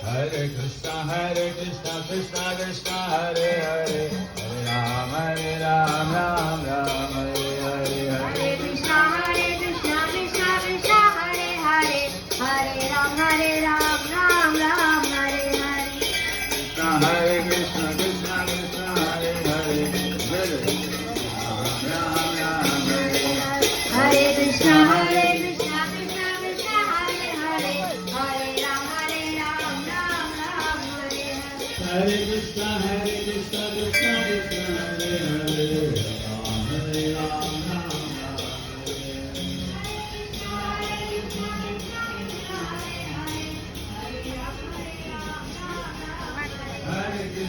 Hare Krishna Krishna Krishna Hare Hare Hare Ram Ram Ram Hare Hare Hare Krishna Krishna Krishna Hare Hare Hare Ram Ram Ram Hare Hare Hare Krishna Krishna Krishna Hare Hare Hare Ram Ram Hare Hare Krishna Krishna Krishna Hare Hare Hare Ram Ram Ram Hare Hare Hare Krishna Krishna Krishna Hare Hare Hare Ram Ram Hare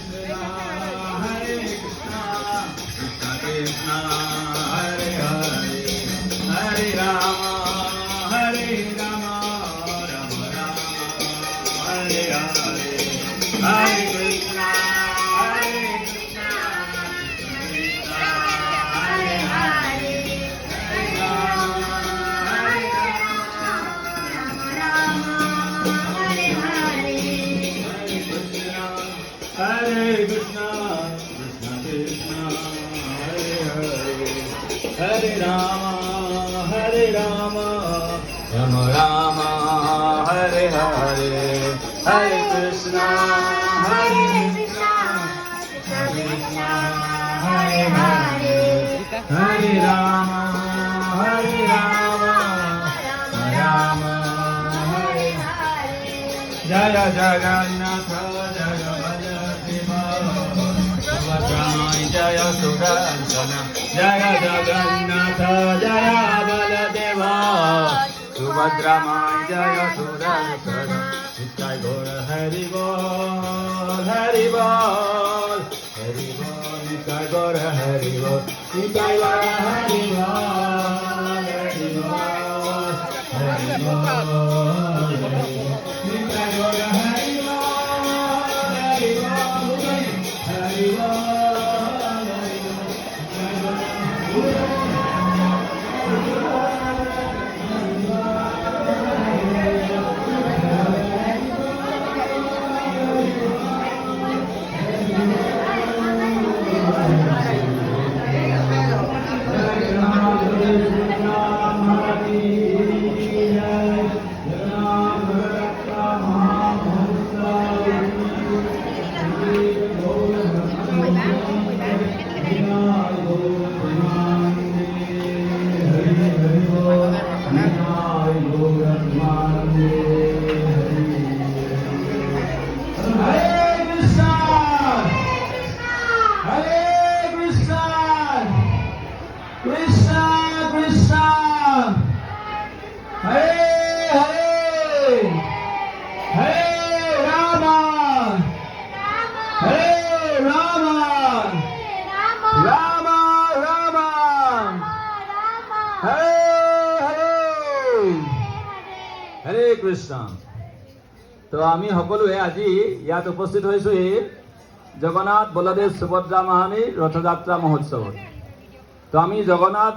Krishna Krishna Krishna Hare Hare Hare Rama Rama Hare Hare Hare Krishna Krishna Krishna Hare Hare Hare Rama Hare Krishna Krishna Krishna Hare Hare Hare Rama Rama Rama Hare Hare Hare Krishna Krishna Krishna Hare Hare Hare Rama Rama Hare Hare Jaya Jagannatha Jaya Baladeva Subhadramai Jaya Sudarsana Jaya Jagannatha Jaya Baladeva Subhadramai Jaya Sudarsana Nitai Gaur Hari Bol Hari Bol Hari Bol Nitai Gaur Hari Bol Nitai Gaur Hari Bol Hari Bol Hari Bol Nitai Gaur Hari Bol Hari Bol Hari Bol Hare Krishna. তো আমি সকলোৱে আজি ইয়াত উপস্থিত হৈছোঁ এই জগন্নাথ বলদেৱ সুভদ্ৰা মহানীৰ ৰথযাত্ৰা মহোৎসৱত। তো আমি জগন্নাথ